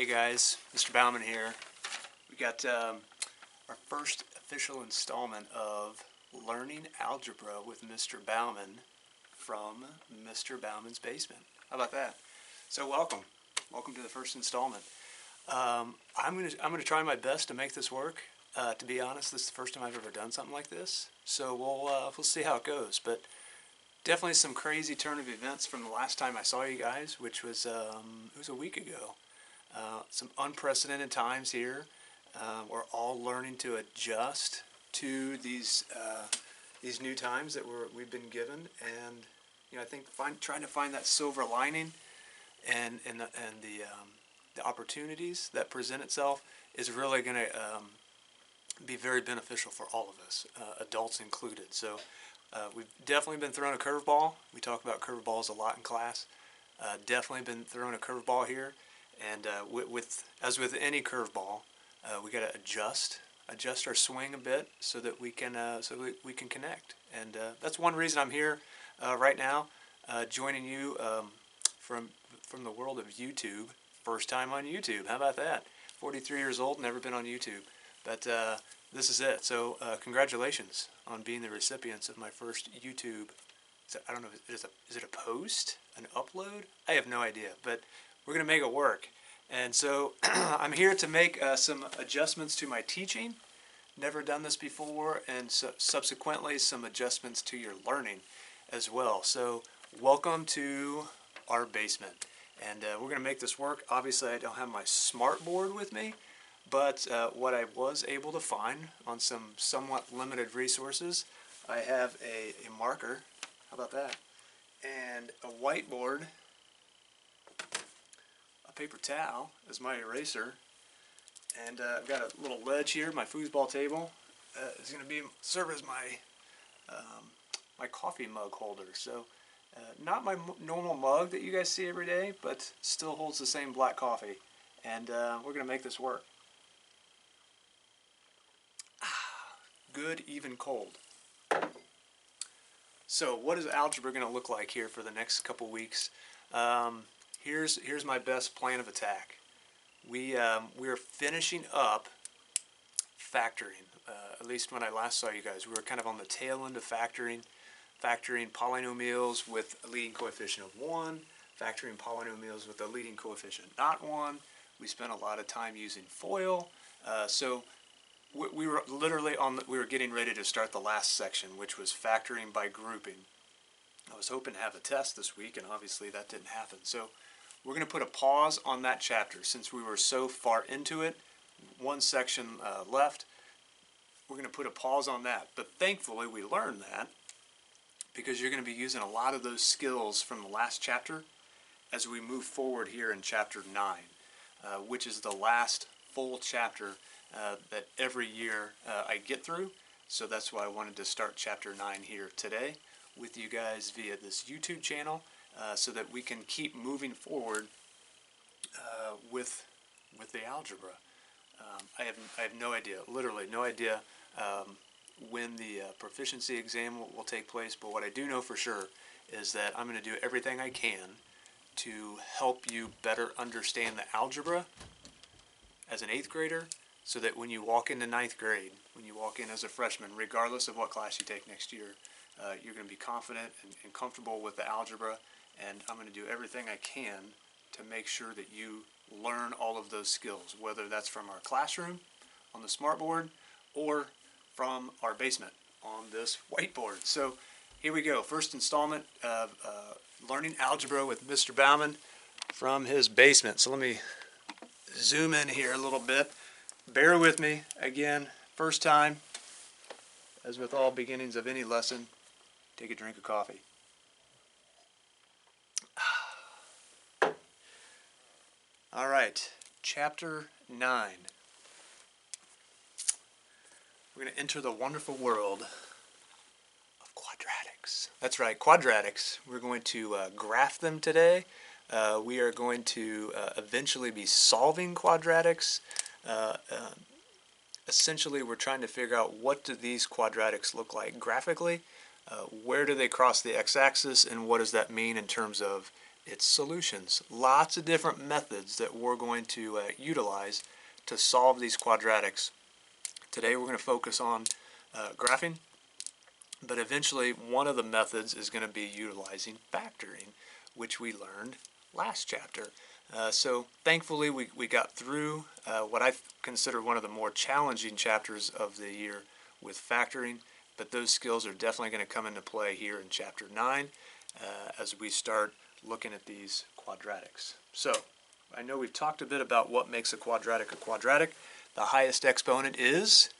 Hey guys, Mr. Bauman here. We got our first official installment of Learning Algebra with Mr. Bauman from Mr. Bauman's basement. How about that? So welcome to the first installment. I'm gonna try my best to make this work. To be honest, this is the first time I've ever done something like this, so we'll see how it goes. But definitely some crazy turn of events from the last time I saw you guys, which was it was a week ago. Some unprecedented times here. We're all learning to adjust to these new times that we've been given, and I think trying to find that silver lining and the opportunities that present itself is really going to be very beneficial for all of us, adults included. So we've definitely been thrown a curveball. We talk about curveballs a lot in class. Definitely been thrown a curveball here. And as with any curveball, we got to adjust our swing a bit so that we can connect. And that's one reason I'm here right now, joining you from the world of YouTube. First time on YouTube. How about that? 43 years old, never been on YouTube, but this is it. So congratulations on being the recipients of my first YouTube. I don't know. Is it a post, an upload? I have no idea, but we're going to make it work. And so I'm here to make some adjustments to my teaching. Never done this before, and subsequently some adjustments to your learning as well. So welcome to our basement. And we're going to make this work. Obviously, I don't have my smart board with me, but what I was able to find on some somewhat limited resources, I have a marker. How about that? And a whiteboard, a paper towel as my eraser, and I've got a little ledge here. My foosball table is going to serve as my my coffee mug holder. So not my normal mug that you guys see every day, but still holds the same black coffee. And we're going to make this work. Good, even cold. So what is algebra going to look like here for the next couple weeks? Here's my best plan of attack. We're finishing up factoring. At least when I last saw you guys, we were kind of on the tail end of factoring polynomials with a leading coefficient of 1, factoring polynomials with a leading coefficient not 1. We spent a lot of time using FOIL. So we were literally we were getting ready to start the last section, which was factoring by grouping. I was hoping to have a test this week, and obviously that didn't happen. So we're going to put a pause on that chapter since we were so far into it. One section left. We're going to put a pause on that. But thankfully we learned that, because you're going to be using a lot of those skills from the last chapter as we move forward here in chapter 9, which is the last full chapter that every year I get through. So that's why I wanted to start chapter 9 here today with you guys via this YouTube channel, so that we can keep moving forward with the algebra. I have no idea, literally no idea when the proficiency exam will take place, but what I do know for sure is that I'm going to do everything I can to help you better understand the algebra as an 8th grader, so that when you walk into 9th grade, when you walk in as a freshman, regardless of what class you take next year, you're going to be confident and comfortable with the algebra, and I'm going to do everything I can to make sure that you learn all of those skills, whether that's from our classroom on the smartboard or from our basement on this whiteboard. So here we go, first installment of Learning Algebra with Mr. Bauman from his basement. So let me zoom in here a little bit. Bear with me, again, first time, as with all beginnings of any lesson, take a drink of coffee. All right, chapter 9. We're going to enter the wonderful world of quadratics. That's right, quadratics. We're going to graph them today. We are going to eventually be solving quadratics. Essentially, we're trying to figure out, what do these quadratics look like graphically? Where do they cross the x-axis, and what does that mean in terms of It's solutions. Lots of different methods that we're going to utilize to solve these quadratics. Today we're going to focus on graphing, but eventually one of the methods is going to be utilizing factoring, which we learned last chapter. So thankfully we got through what I consider one of the more challenging chapters of the year with factoring, but those skills are definitely going to come into play here in chapter 9 as we start looking at these quadratics. So I know we've talked a bit about what makes a quadratic a quadratic. The highest exponent is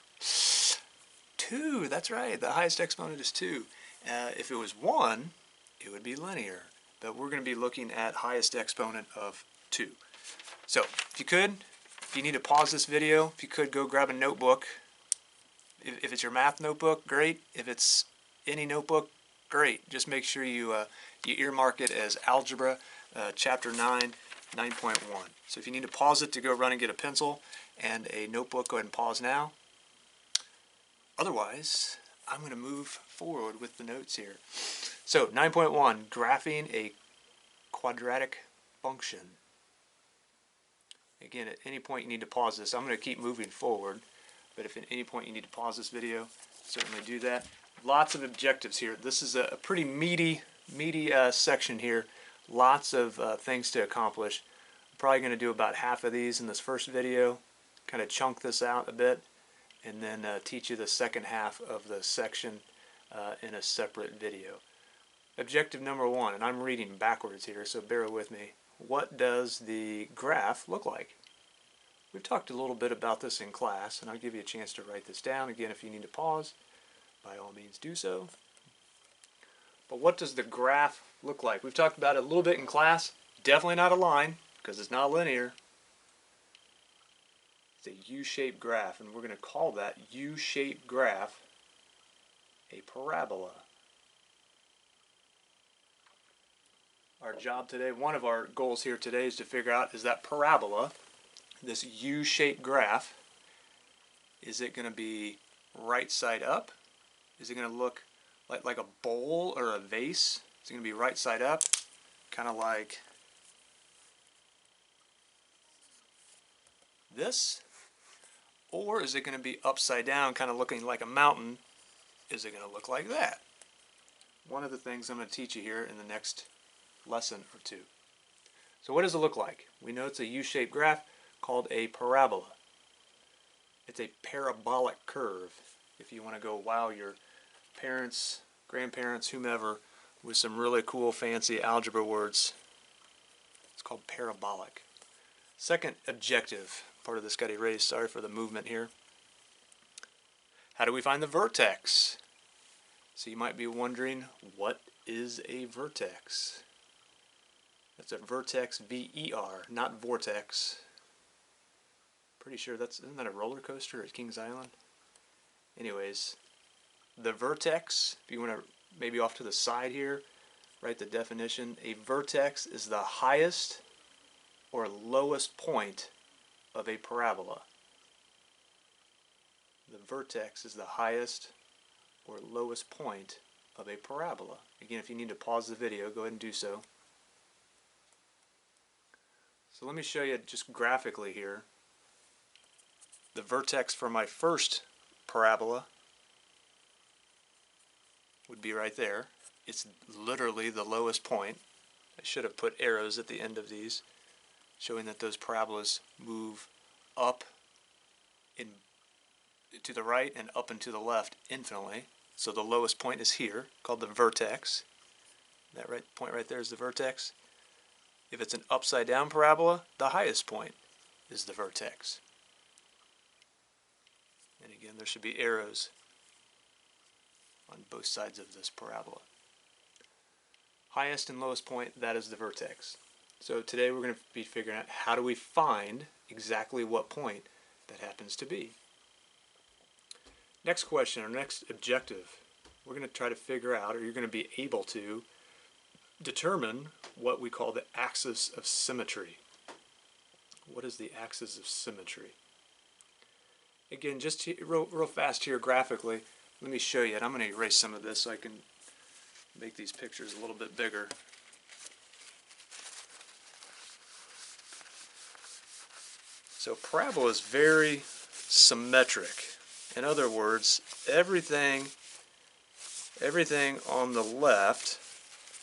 2. That's right, the highest exponent is 2. If it was 1, it would be linear, but we're going to be looking at highest exponent of 2. So if you need to pause this video, if you could go grab a notebook. If it's your math notebook, great. If it's any notebook, great. Just make sure you earmark it as Algebra, Chapter 9, 9.1. So if you need to pause it to go run and get a pencil and a notebook, go ahead and pause now. Otherwise, I'm going to move forward with the notes here. So 9.1, graphing a quadratic function. Again, at any point you need to pause this. I'm going to keep moving forward, but if at any point you need to pause this video, certainly do that. Lots of objectives here. This is a pretty meaty section here. Lots of things to accomplish. I'm probably going to do about half of these in this first video, kind of chunk this out a bit, and then teach you the second half of the section in a separate video. Objective number 1, and I'm reading backwards here, so bear with me. What does the graph look like? We've talked a little bit about this in class, and I'll give you a chance to write this down. Again, if you need to pause, by all means do so. But what does the graph look like? We've talked about it a little bit in class. Definitely not a line, because it's not linear. It's a U-shaped graph, and we're going to call that U-shaped graph a parabola. Our job today, one of our goals here today, is to figure out, is that parabola, this U-shaped graph, is it going to be right side up? Is it going to look like a bowl or a vase? Is it going to be right side up, kind of like this? Or is it going to be upside down, kind of looking like a mountain? Is it going to look like that? One of the things I'm going to teach you here in the next lesson or two. So what does it look like? We know it's a U-shaped graph called a parabola. It's a parabolic curve. If you want to go wow your parents, grandparents, whomever, with some really cool fancy algebra words, it's called parabolic. Second objective, part of this got erased, sorry for the movement here. How do we find the vertex? So you might be wondering, what is a vertex? That's a vertex, V-E-R, not vortex. Pretty sure isn't that a roller coaster at Kings Island? Anyways, the vertex, if you want to maybe off to the side here, write the definition. A vertex is the highest or lowest point of a parabola. The vertex is the highest or lowest point of a parabola. Again, if you need to pause the video, go ahead and do so. So let me show you just graphically here. The vertex for my first parabola would be right there. It's literally the lowest point. I should have put arrows at the end of these, showing that those parabolas move up to the right and up and to the left infinitely. So the lowest point is here, called the vertex. That point right there is the vertex. If it's an upside down parabola, the highest point is the vertex. And again, there should be arrows on both sides of this parabola. Highest and lowest point, that is the vertex. So today we're going to be figuring out how do we find exactly what point that happens to be. Next question, or next objective, we're going to try to figure out, or you're going to be able to determine what we call the axis of symmetry. What is the axis of symmetry? Again, just real fast here graphically, let me show you, and I'm going to erase some of this so I can make these pictures a little bit bigger. So parabola is very symmetric. In other words, everything on the left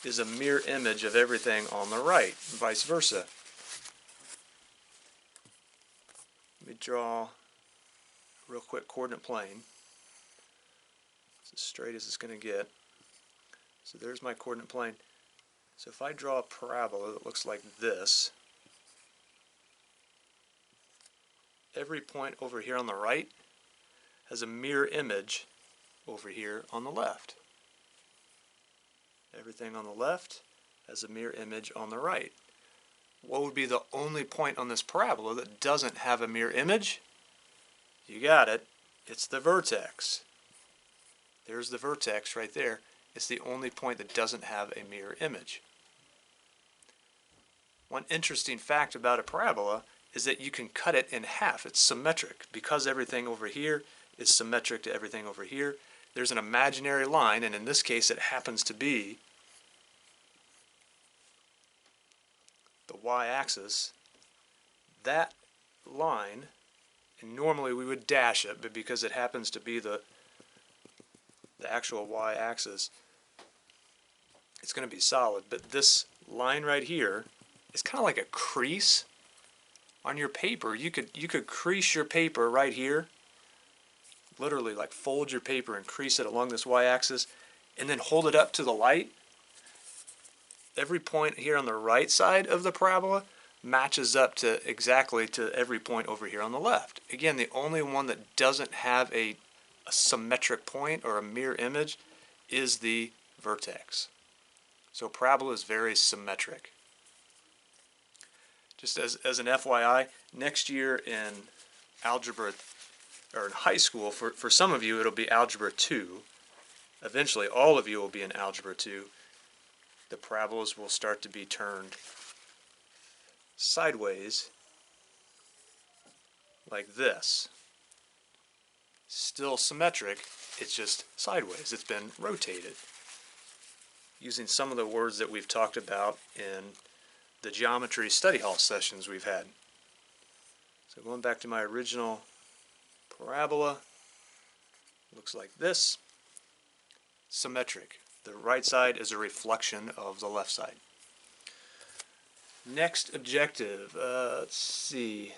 is a mirror image of everything on the right, and vice versa. Let me draw a real quick coordinate plane. It's as straight as it's going to get. So there's my coordinate plane. So if I draw a parabola that looks like this, every point over here on the right has a mirror image over here on the left. Everything on the left has a mirror image on the right. What would be the only point on this parabola that doesn't have a mirror image? You got it. It's the vertex. There's the vertex right there. It's the only point that doesn't have a mirror image. One interesting fact about a parabola is that you can cut it in half. It's symmetric. Because everything over here is symmetric to everything over here, there's an imaginary line, and in this case it happens to be the y-axis. That line, and normally we would dash it, but because it happens to be the actual y-axis, it's going to be solid. But this line right here is kind of like a crease on your paper. You could crease your paper right here, literally like fold your paper and crease it along this y-axis, and then hold it up to the light. Every point here on the right side of the parabola matches up to exactly to every point over here on the left. Again, the only one that doesn't have a symmetric point or a mirror image is the vertex. So parabola is very symmetric. Just as an FYI, next year in algebra, or in high school, for some of you it'll be Algebra 2. Eventually all of you will be in Algebra 2. The parabolas will start to be turned sideways like this. Still symmetric, it's just sideways. It's been rotated. Using some of the words that we've talked about in the geometry study hall sessions we've had. So going back to my original parabola, looks like this. Symmetric. The right side is a reflection of the left side. Next objective, let's see.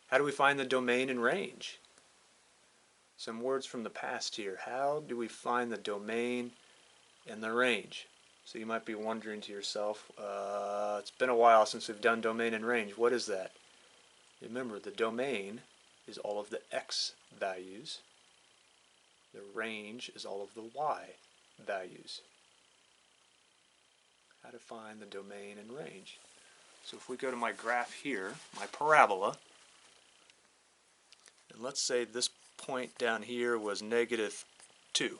How do we find the domain and range? Some words from the past here. How do we find the domain and the range? So you might be wondering to yourself, it's been a while since we've done domain and range. What is that? Remember, the domain is all of the x values. The range is all of the y values. How to find the domain and range. So if we go to my graph here, my parabola, and let's say this point down here was -2.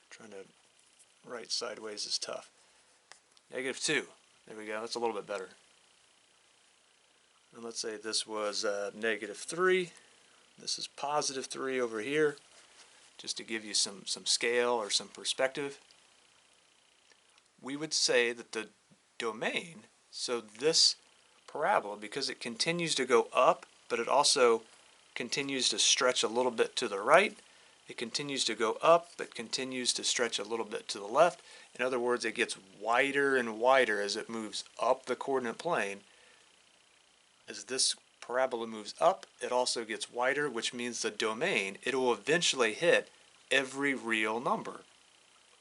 Trying to write sideways is tough. -2. There we go. That's a little bit better. And let's say this was -3. This is +3 over here, just to give you some scale or some perspective. We would say that the domain, so this parabola, because it continues to go up, but it also continues to stretch a little bit to the right, it continues to go up, but continues to stretch a little bit to the left. In other words, it gets wider and wider as it moves up the coordinate plane. As this parabola moves up, it also gets wider, which means the domain, it will eventually hit every real number.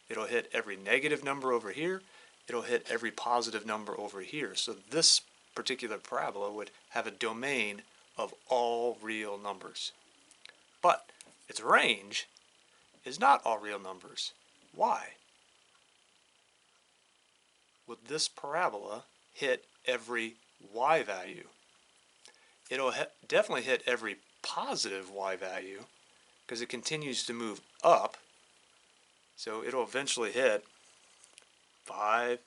It'll hit every negative number over here. It'll hit every positive number over here. So this particular parabola would have a domain of all real numbers. But its range is not all real numbers. Why? Would this parabola hit every y value? It'll definitely hit every positive y value because it continues to move up. So it'll eventually hit 5,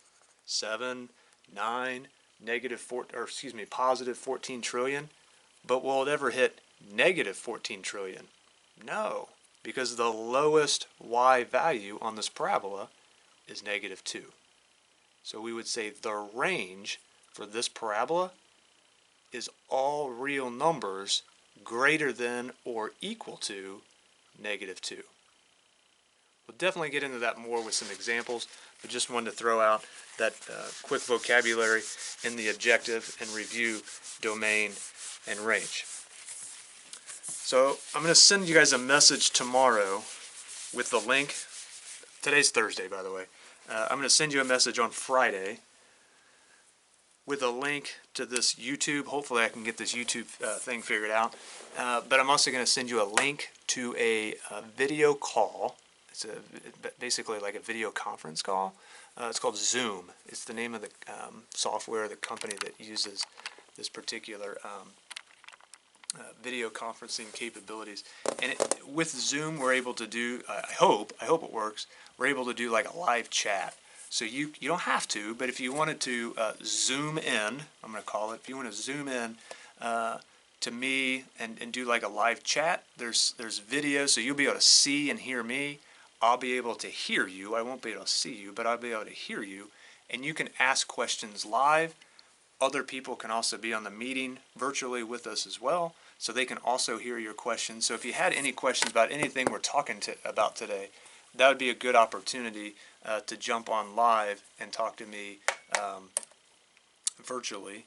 7, 9, positive 14 trillion. But will it ever hit negative 14 trillion? No, because the lowest y value on this parabola is -2. So we would say the range for this parabola is all real numbers greater than or equal to -2. We'll definitely get into that more with some examples, but just wanted to throw out that quick vocabulary in the objective and review domain and range. So I'm going to send you guys a message tomorrow with the link. Today's Thursday, by the way. I'm going to send you a message on Friday with a link to this YouTube. Hopefully I can get this YouTube thing figured out. But I'm also going to send you a link to a video call. It's basically like a video conference call. It's called Zoom. It's the name of the software, the company that uses this particular video conferencing capabilities. And with Zoom, we're able to do, I hope it works, we're able to do like a live chat. So you don't have to, but if you wanted to zoom in, I'm going to call it, if you want to zoom in to me and do like a live chat, there's video, so you'll be able to see and hear me. I'll be able to hear you. I won't be able to see you, but I'll be able to hear you. And you can ask questions live. Other people can also be on the meeting virtually with us as well, so they can also hear your questions. So if you had any questions about anything we're talking about today, that would be a good opportunity to jump on live and talk to me virtually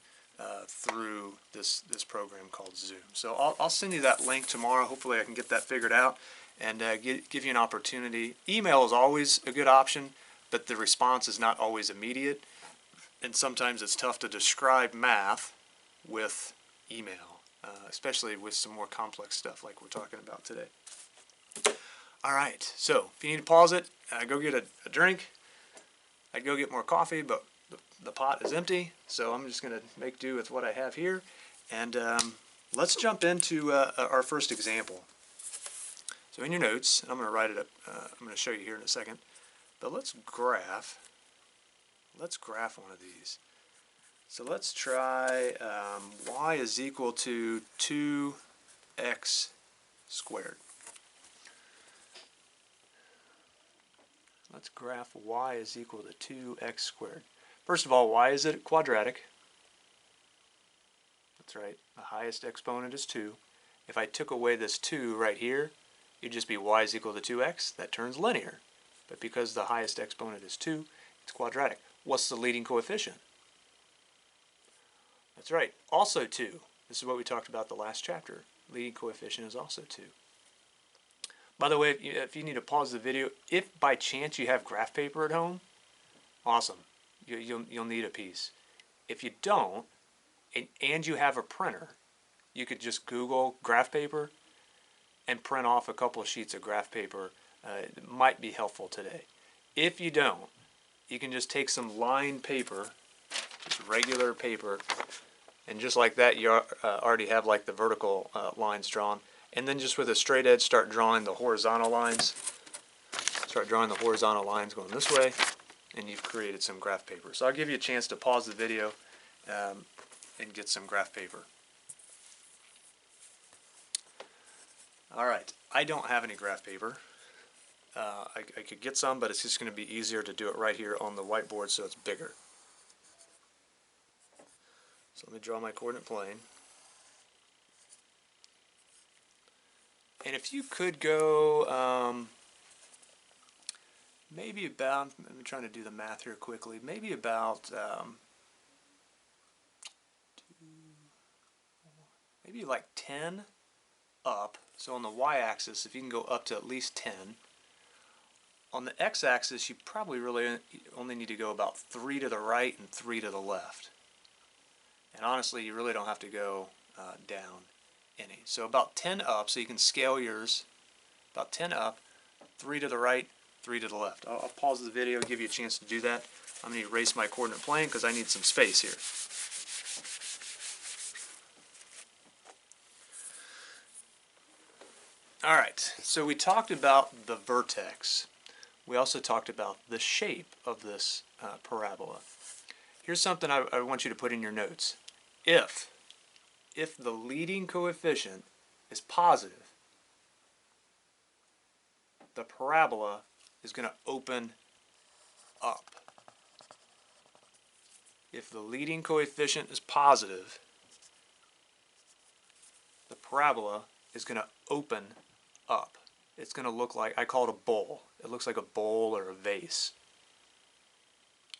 through this program called Zoom. So I'll send you that link tomorrow. Hopefully I can get that figured out and give you an opportunity. Email is always a good option, but the response is not always immediate. And sometimes it's tough to describe math with email, especially with some more complex stuff like we're talking about today. All right, so if you need to pause it, go get a drink. I'd go get more coffee, but the pot is empty, so I'm just going to make do with what I have here. And let's jump into our first example. So in your notes, I'm going to write it up. I'm going to show you here in a second. But let's graph one of these. So let's try y is equal to 2x squared. Let's graph y is equal to 2x squared. First of all, why is it quadratic? That's right, the highest exponent is 2. If I took away this 2 right here, it'd just be y is equal to 2x. That turns linear. But because the highest exponent is 2, it's quadratic. What's the leading coefficient? That's right, also 2. This is what we talked about the last chapter. Leading coefficient is also 2. By the way, if you need to pause the video, if by chance you have graph paper at home, awesome. You'll need a piece. If you don't, and you have a printer, you could just Google graph paper and print off a couple of sheets of graph paper. It might be helpful today. If you don't, you can just take some lined paper, just regular paper, and just like that you already have like the vertical lines drawn. And then just with a straight edge start drawing the horizontal lines. Start drawing the horizontal lines going this way, and you've created some graph paper. So I'll give you a chance to pause the video and get some graph paper. Alright, I don't have any graph paper. I could get some, but it's just going to be easier to do it right here on the whiteboard so it's bigger. So let me draw my coordinate plane. And if you could go maybe about, I'm trying to do the math here quickly, maybe about maybe like 10 up. So on the y-axis, if you can go up to at least 10. On the x-axis, you probably really only need to go about 3 to the right and 3 to the left. And honestly, you really don't have to go down any. So about 10 up, so you can scale yours. About 10 up, 3 to the right, 3 to the left. I'll pause the video, give you a chance to do that. I'm going to erase my coordinate plane because I need some space here. Alright, so we talked about the vertex. We also talked about the shape of this parabola. Here's something I want you to put in your notes. If the leading coefficient is positive, the parabola is going to open up. If the leading coefficient is positive, parabola is going to open up. It's going to look like, I call it a bowl. It looks like a bowl or a vase.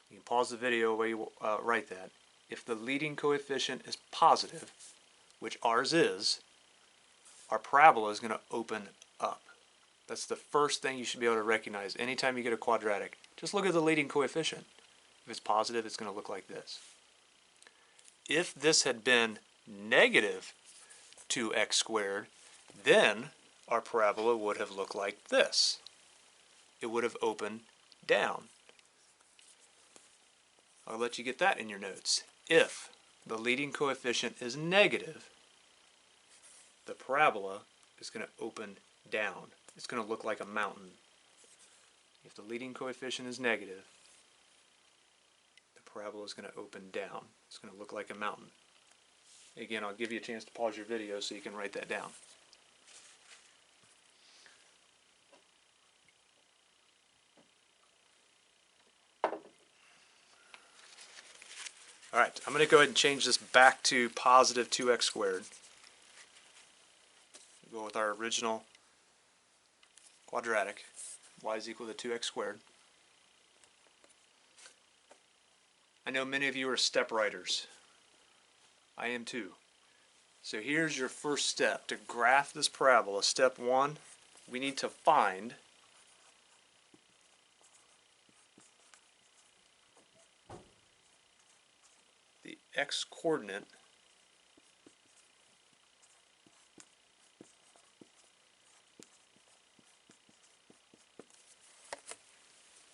You can pause the video while you write that. If the leading coefficient is positive, which ours is, our parabola is going to open up. That's the first thing you should be able to recognize anytime you get a quadratic. Just look at the leading coefficient. If it's positive, it's going to look like this. If this had been negative 2x squared, then our parabola would have looked like this. It would have opened down. I'll let you get that in your notes. If the leading coefficient is negative, the parabola is going to open down. It's going to look like a mountain. If the leading coefficient is negative, the parabola is going to open down. It's going to look like a mountain. Again, I'll give you a chance to pause your video so you can write that down. Alright, I'm going to go ahead and change this back to positive 2x squared. We'll go with our original quadratic. Y is equal to 2x squared. I know many of you are step writers. I am too. So here's your first step. To graph this parabola, step 1, we need to find the x-coordinate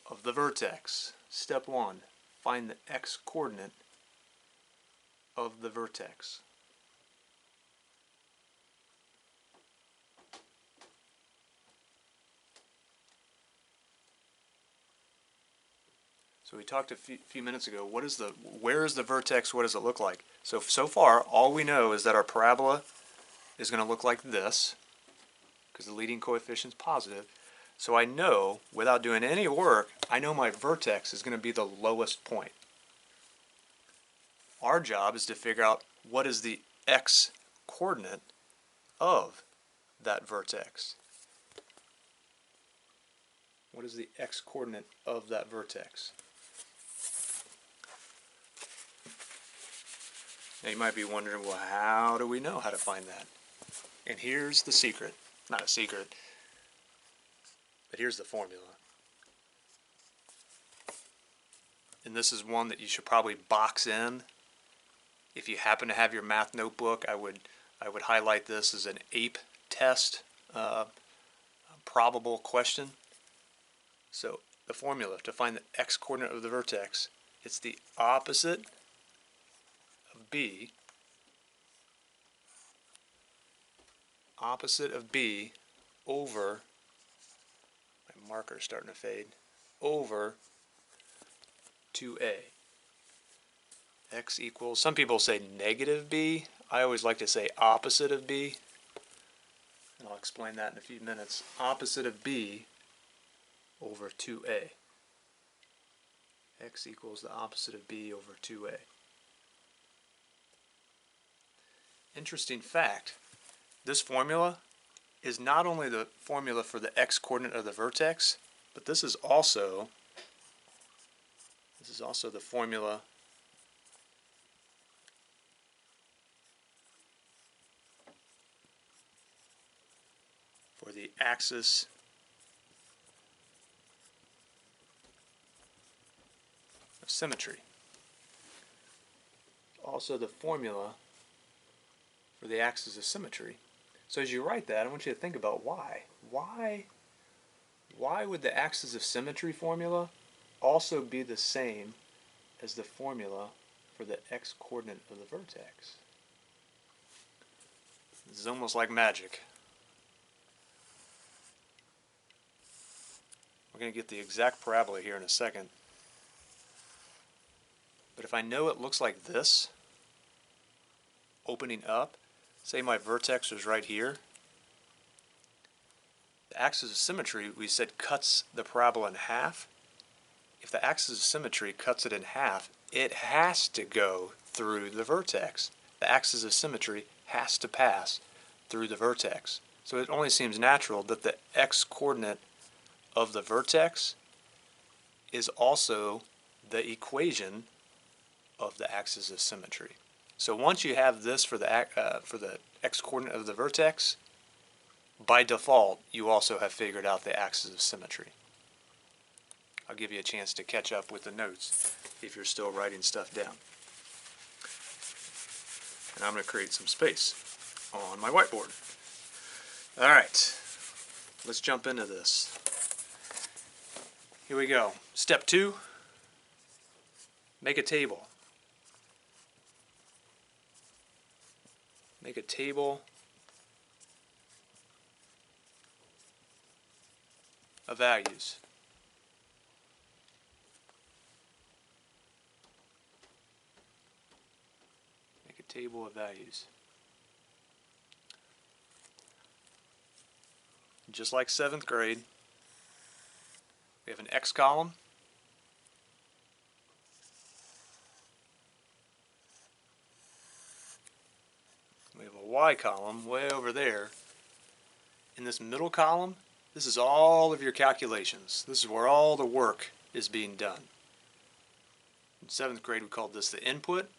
of the vertex. Step 1, find the x-coordinate of the vertex. So we talked a few minutes ago, where is the vertex, what does it look like? So far, all we know is that our parabola is going to look like this, because the leading coefficient is positive. So I know, without doing any work, I know my vertex is going to be the lowest point. Our job is to figure out what is the x-coordinate of that vertex. What is the x-coordinate of that vertex? Now you might be wondering, well, how do we know how to find that? And here's the secret. Not a secret, but here's the formula. And this is one that you should probably box in. If you happen to have your math notebook, I would highlight this as an APE test, probable question. So the formula to find the x-coordinate of the vertex, it's the opposite of b, over, my marker's starting to fade, over 2a. X equals, some people say negative b. I always like to say opposite of b. And I'll explain that in a few minutes. Opposite of b over 2a. X equals the opposite of b over 2a. Interesting fact, this formula is not only the formula for the x-coordinate of the vertex, but this is also the formula for the axis of symmetry. Also the formula for the axis of symmetry. So as you write that, I want you to think about why. Why would the axis of symmetry formula also be the same as the formula for the x-coordinate of the vertex? This is almost like magic. We're going to get the exact parabola here in a second. But if I know it looks like this, opening up, say my vertex was right here, the axis of symmetry, we said, cuts the parabola in half. If the axis of symmetry cuts it in half, it has to go through the vertex. The axis of symmetry has to pass through the vertex. So it only seems natural that the x-coordinate of the vertex is also the equation of the axis of symmetry. So once you have this for the x-coordinate of the vertex, by default, you also have figured out the axis of symmetry. I'll give you a chance to catch up with the notes if you're still writing stuff down. And I'm going to create some space on my whiteboard. All right, let's jump into this. Here we go. Step 2, make a table. Make a table of values. Make a table of values. Just like 7th grade, we have an X column, we have a Y column way over there. In this middle column, this is all of your calculations. This is where all the work is being done. In 7th grade, we called this the input.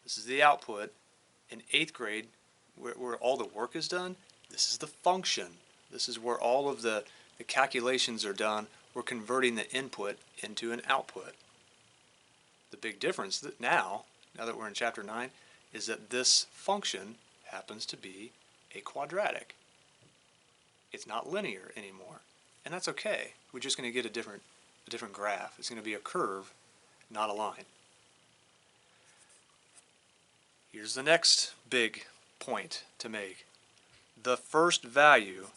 This is the output. In 8th grade, where all the work is done, this is the function. This is where all of the calculations are done. We're converting the input into an output. The big difference now that we're in chapter 9, is that this function happens to be a quadratic. It's not linear anymore, and that's okay. We're just going to get a different graph. It's going to be a curve, not a line. Here's the next big point to make. The first value,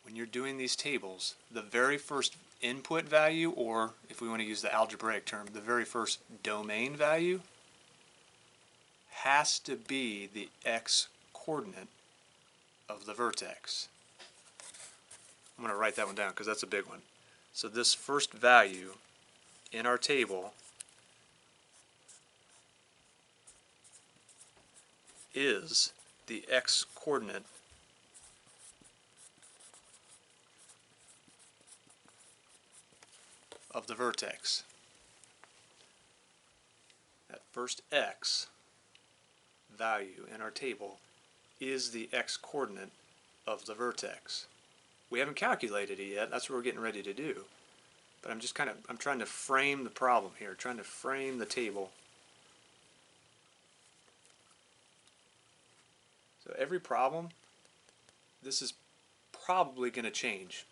when you're doing these tables, the very first input value, or if we want to use the algebraic term, the very first domain value, has to be the x-coordinate of the vertex. I'm going to write that one down because that's a big one. So this first value in our table is the x-coordinate of the vertex. That first x value in our table is the x-coordinate of the vertex. We haven't calculated it yet. That's what we're getting ready to do. But I'm trying to frame the problem here, trying to frame the table. So every problem, this is probably going to change.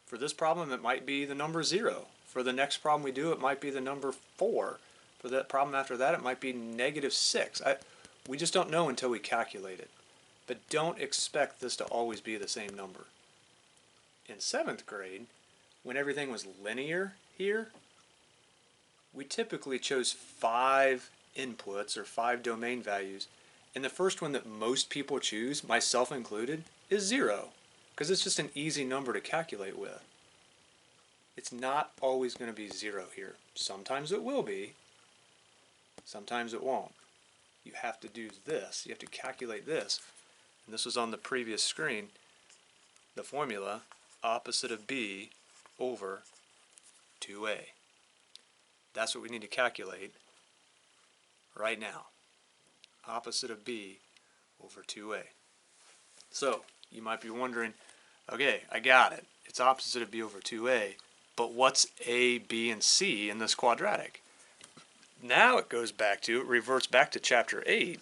For this problem, it might be the number 0. For the next problem we do, it might be the number 4. For that problem after that, it might be -6. We just don't know until we calculate it. But don't expect this to always be the same number. In 7th grade, when everything was linear here, we typically chose 5 inputs or 5 domain values, and the first one that most people choose, myself included, is 0, because it's just an easy number to calculate with. It's not always going to be 0 here. Sometimes it will be, sometimes it won't. You have to do this, you have to calculate this, and this was on the previous screen, the formula opposite of b over 2a. That's what we need to calculate right now. Opposite of b over 2a. So, you might be wondering, okay, I got it. It's opposite of b over 2a, but what's a, b, and c in this quadratic? Now it reverts back to chapter 8.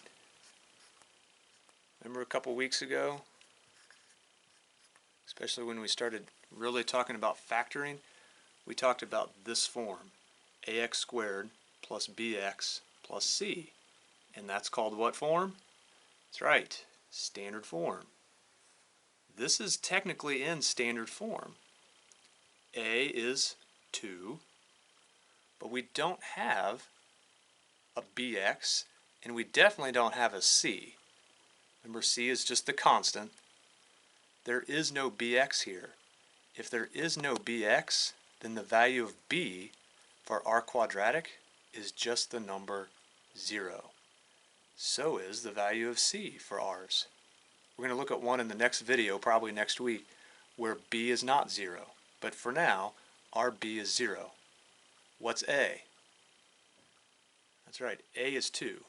Remember a couple weeks ago? Especially when we started really talking about factoring, we talked about this form, ax squared plus bx plus c. And that's called what form? That's right, standard form. This is technically in standard form. A is 2, but we don't have a bx, and we definitely don't have a c. Remember, c is just the constant. There is no bx here. If there is no bx, then the value of b for our quadratic is just the number 0. so is the value of c for r's. We're going to look at one in the next video, probably next week, where b is not 0. But for now, our b is 0. What's a? That's right, a is 2.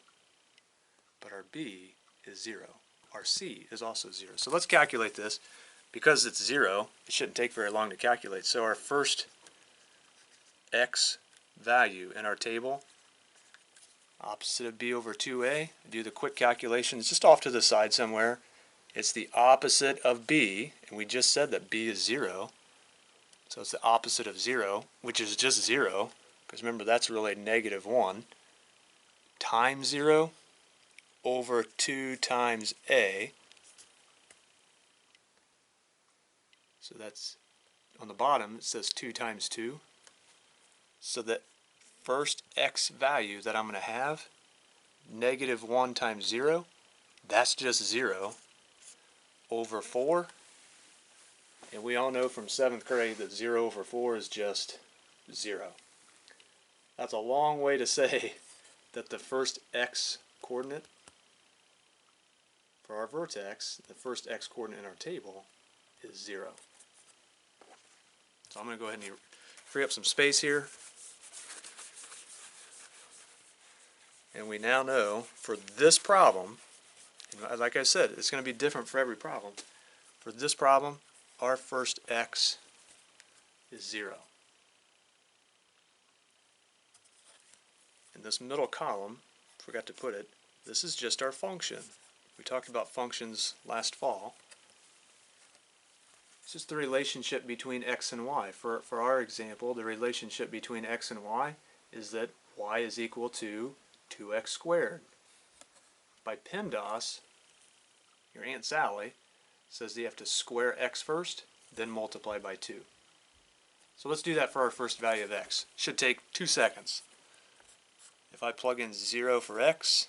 But our b is 0. Our c is also 0. So let's calculate this. Because it's 0, it shouldn't take very long to calculate. So our first x value in our table, opposite of b over 2a, do the quick calculations just off to the side somewhere. It's the opposite of b, and we just said that b is 0. So it's the opposite of 0, which is just 0, because remember that's really -1, times 0 over 2 times a. So that's on the bottom, it says 2 times 2. So that first x value that I'm going to have, -1 times 0, that's just 0, over 4. And we all know from 7th grade that 0 over 4 is just 0. That's a long way to say that the first x coordinate for our vertex, the first x coordinate in our table, is 0. So I'm going to go ahead and free up some space here. And we now know for this problem, and like I said, it's going to be different for every problem. For this problem, our first x is 0. In this middle column, forgot to put it, this is just our function. We talked about functions last fall. It's just the relationship between x and y. For our example, the relationship between x and y is that y is equal to 2x squared. By PEMDAS, your Aunt Sally says that you have to square x first, then multiply by 2. So let's do that for our first value of x. Should take 2 seconds. If I plug in 0 for x,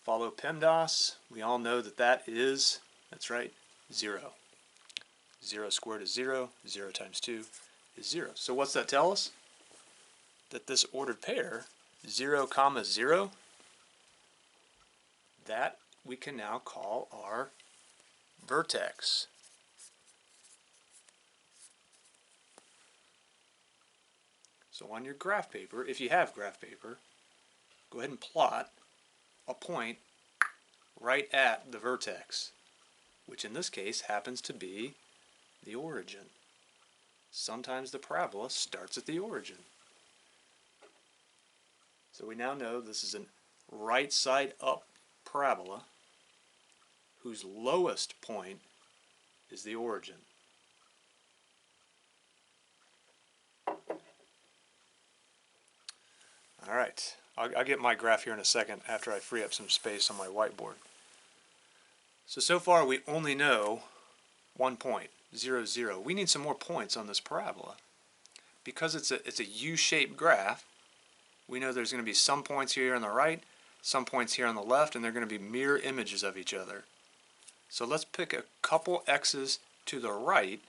follow PEMDAS, we all know that that is, that's right, 0. 0 squared is 0, 0 times 2 is 0. So what's that tell us? That this ordered pair, 0, 0, that we can now call our vertex. So on your graph paper, if you have graph paper, go ahead and plot a point right at the vertex, which in this case happens to be the origin. Sometimes the parabola starts at the origin. So we now know this is a right side up parabola whose lowest point is the origin. All right, I'll get my graph here in a second after I free up some space on my whiteboard. So far we only know 1 point, 0, 0. We need some more points on this parabola. Because it's a U-shaped graph, we know there's going to be some points here on the right, some points here on the left, and they're going to be mirror images of each other. So let's pick a couple x's to the right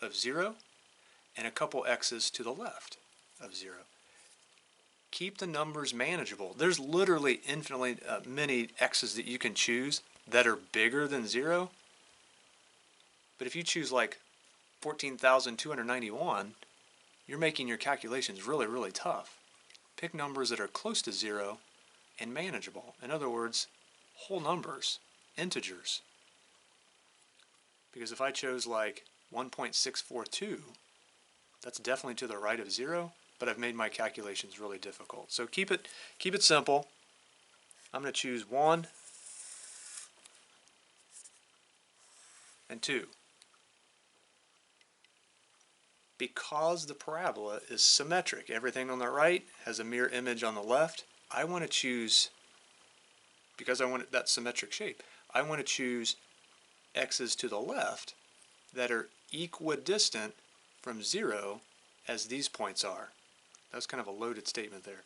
of 0 and a couple x's to the left of 0. Keep the numbers manageable. There's literally infinitely many x's that you can choose that are bigger than 0. But if you choose like 14,291, you're making your calculations really, really tough. Pick numbers that are close to 0 and manageable. In other words, whole numbers, integers. Because if I chose like 1.642, that's definitely to the right of 0, but I've made my calculations really difficult. So keep it simple. I'm going to choose 1 and 2. Because the parabola is symmetric, everything on the right has a mirror image on the left, I want to choose, because I want that symmetric shape, I want to choose x's to the left that are equidistant from 0 as these points are. That's kind of a loaded statement there.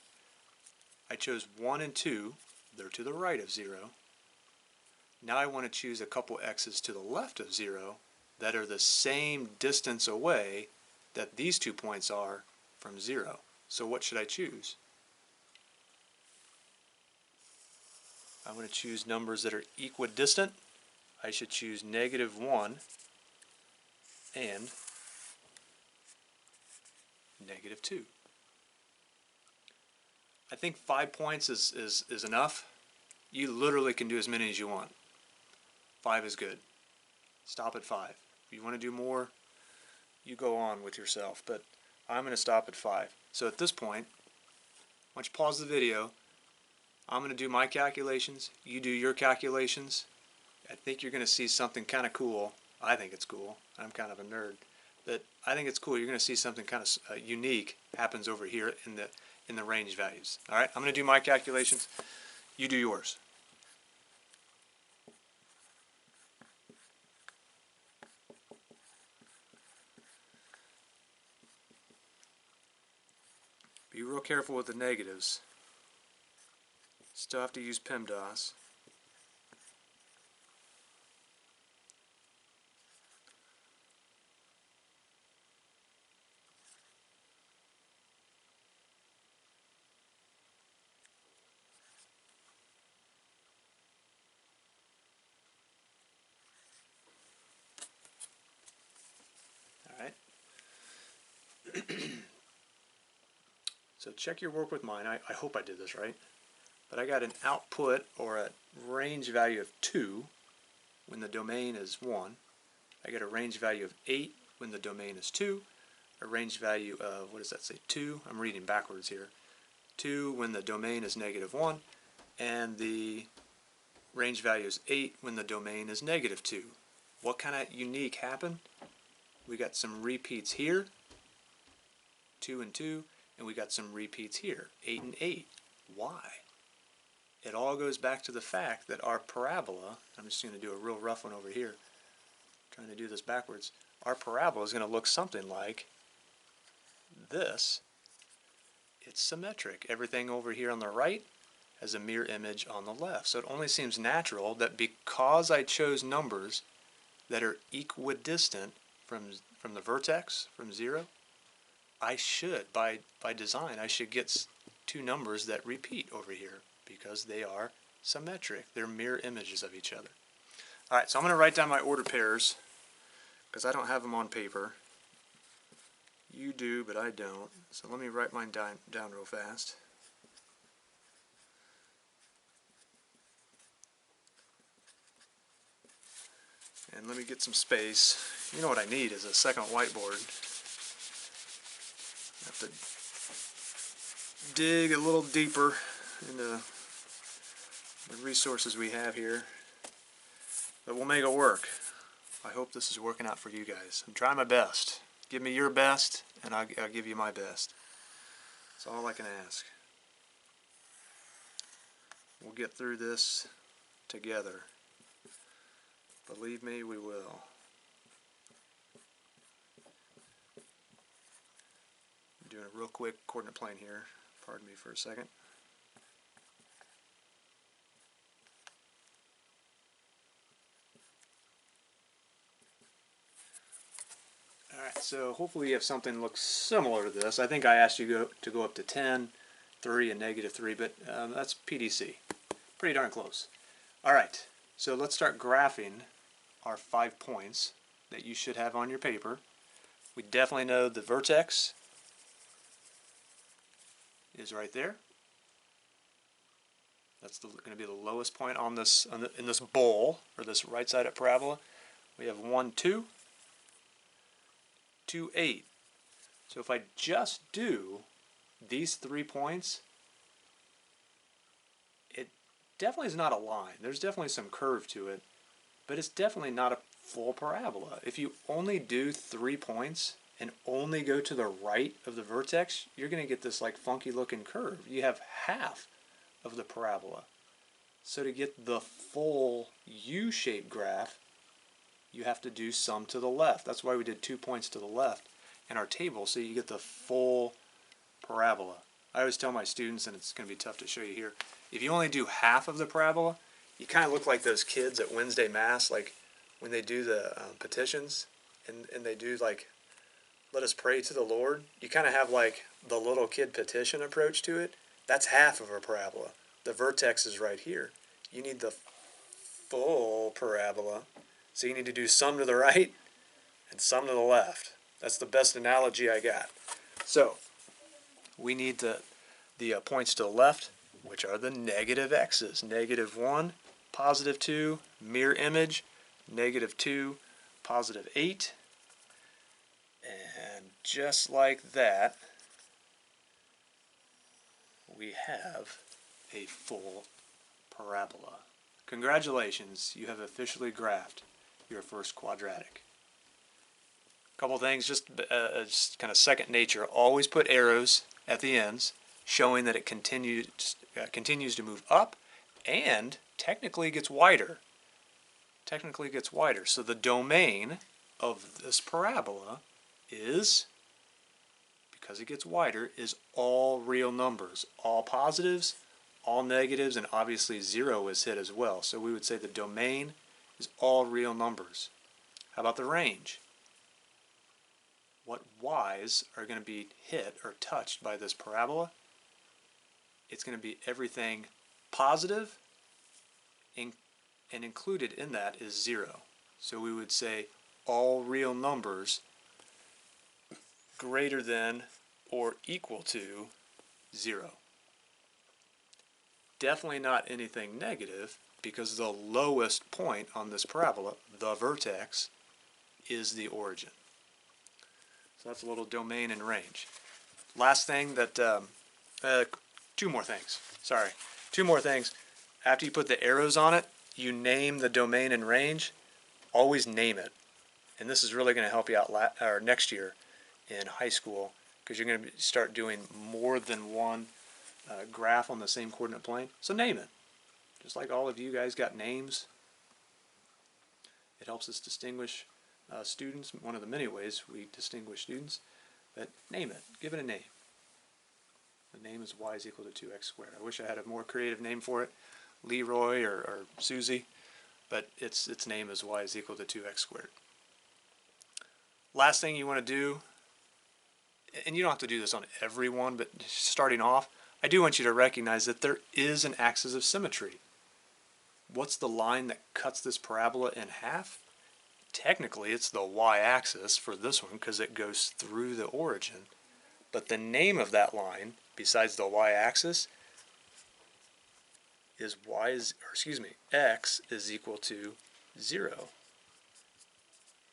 I chose 1 and 2, they're to the right of 0. Now I want to choose a couple x's to the left of 0 that are the same distance away that these 2 points are from 0. So what should I choose? I'm going to choose numbers that are equidistant. I should choose -1 and -2. I think 5 points is enough. You literally can do as many as you want. 5 is good. Stop at 5. If you want to do more, you go on with yourself, but I'm going to stop at 5. So at this point, why don't you pause the video. I'm going to do my calculations. You do your calculations. I think you're going to see something kind of cool. I think it's cool. I'm kind of a nerd. But I think it's cool. You're going to see something kind of unique happens over here in the range values. All right, I'm going to do my calculations. You do yours. Be real careful with the negatives. Still have to use PEMDAS. All right. So check your work with mine. I hope I did this right. But I got an output or a range value of 2 when the domain is 1. I get a range value of 8 when the domain is 2. A range value of, what does that say, 2? I'm reading backwards here. 2 when the domain is -1. And the range value is 8 when the domain is -2. What kind of unique happened? We got some repeats here, 2 and 2, and we got some repeats here, 8 and 8. Why? It all goes back to the fact that our parabola, I'm just going to do a real rough one over here, trying to do this backwards, our parabola is going to look something like this. It's symmetric. Everything over here on the right has a mirror image on the left. So it only seems natural that because I chose numbers that are equidistant from the vertex, from 0, I should, by design, I should get 2 numbers that repeat over here because they are symmetric. They're mirror images of each other. All right, so I'm going to write down my ordered pairs because I don't have them on paper. You do, but I don't. So let me write mine down real fast. And let me get some space. You know what I need is a second whiteboard. I have to dig a little deeper into the resources we have here. But we'll make it work. I hope this is working out for you guys. I'm trying my best. Give me your best, and I'll give you my best. That's all I can ask. We'll get through this together. Believe me, we will. I'm doing a real quick coordinate plane here. Pardon me for a second. Alright, so hopefully you have something that looks similar to this. I think I asked you to go up to 10, 3, and -3, but that's PDC. Pretty darn close. Alright, so let's start graphing our 5 points that you should have on your paper. We definitely know the vertex is right there. That's going to be the lowest point on this in this bowl, or this right-sided parabola. We have 1, 2, 2, 8. So if I just do these 3 points, it definitely is not a line. There's definitely some curve to it, but it's definitely not a full parabola. If you only do 3 points and only go to the right of the vertex, you're going to get this like funky looking curve. You have half of the parabola. So to get the full U-shaped graph, you have to do some to the left. That's why we did 2 points to the left in our table, so you get the full parabola. I always tell my students, and it's going to be tough to show you here, if you only do half of the parabola, you kind of look like those kids at Wednesday Mass, like when they do the petitions, and they do like, let us pray to the Lord. You kind of have like the little kid petition approach to it. That's half of a parabola. The vertex is right here. you need the full parabola. So you need to do some to the right and some to the left. That's the best analogy I got. So we need the points to the left, which are the negative x's. -1, +2, mirror image, -2, +8. And just like that, we have a full parabola. Congratulations, you have officially graphed your first quadratic. Couple things, just kind of second nature. Always put arrows at the ends, showing that it continues to move up, and technically gets wider. So the domain of this parabola is, because it gets wider, is all real numbers, all positives, all negatives, and obviously 0 is hit as well. So we would say the domain is all real numbers. How about the range? What y's are going to be hit or touched by this parabola? It's going to be everything positive, and included in that is 0. So we would say all real numbers greater than or equal to 0. Definitely not anything negative, because the lowest point on this parabola, the vertex, is the origin. So that's a little domain and range. Last thing that, two more things. After you put the arrows on it, you name the domain and range. Always name it. And this is really going to help you out next year in high school, because you're going to start doing more than one graph on the same coordinate plane. So name it. Just like all of you guys got names. It helps us distinguish students. One of the many ways we distinguish students. But name it. Give it a name. The name is y is equal to 2x squared. I wish I had a more creative name for it. Leroy or Susie. But its name is y is equal to 2x squared. Last thing you want to do, and you don't have to do this on everyone, but starting off, I do want you to recognize that there is an axis of symmetry. What's the line that cuts this parabola in half? Technically, it's the y-axis for this one, because it goes through the origin. But the name of that line, besides the y-axis, is x is equal to 0.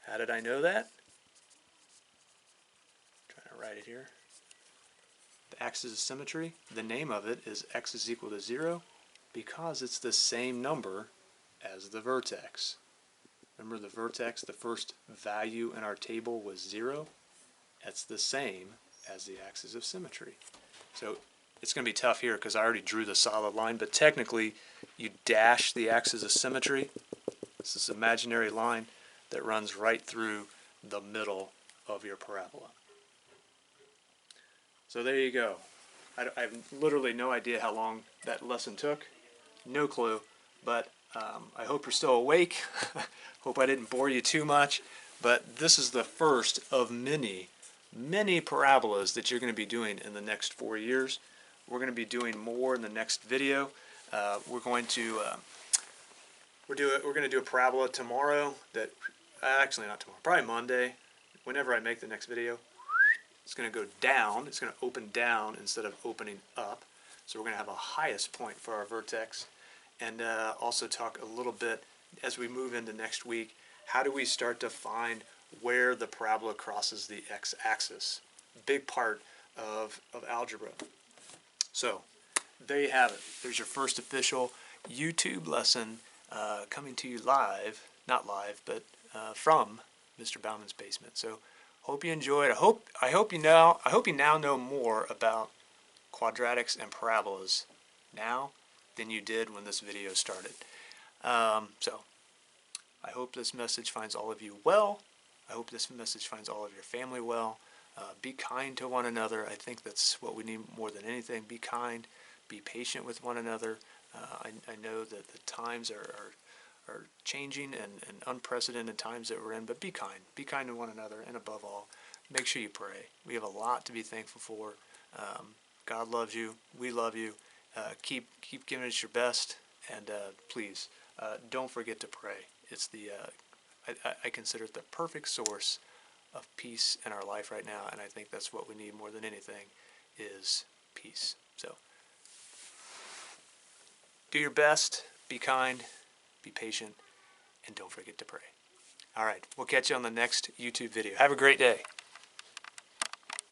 How did I know that? I'm trying to write it here. The axis of symmetry, the name of it is x is equal to 0, because it's the same number as the vertex. Remember the vertex, the first value in our table was 0? That's the same as the axis of symmetry. So it's going to be tough here because I already drew the solid line, but technically you dash the axis of symmetry. It's this imaginary line that runs right through the middle of your parabola. So there you go. I have literally no idea how long that lesson took. No clue, but I hope you're still awake. Hope I didn't bore you too much, but this is the first of many parabolas that you're going to be doing in the next 4 years. We're going to be doing more in the next video. We're going to do a parabola tomorrow. That actually not tomorrow, probably Monday. Whenever I make the next video, it's going to go down. It's going to open down instead of opening up. So we're going to have a highest point for our vertex, and also talk a little bit as we move into next week. How do we start to find where the parabola crosses the x-axis? Big part of algebra. So there you have it. There's your first official YouTube lesson coming to you live, not live, but from Mr. Bauman's basement. So hope you enjoyed. I hope you now know more about quadratics and parabolas now than you did when this video started. So I hope this message finds all of you well. I hope this message finds all of your family well. Be kind to one another. I think that's what we need more than anything. Be kind. Be patient with one another. I know that the times are changing and unprecedented times that we're in, but be kind. Be kind to one another, and above all, make sure you pray. We have a lot to be thankful for. God loves you. We love you. Keep giving us your best, And please, don't forget to pray. It's I consider it the perfect source of peace in our life right now, and I think that's what we need more than anything is peace. So do your best, be kind, be patient, and don't forget to pray. All right, we'll catch you on the next YouTube video. Have a great day.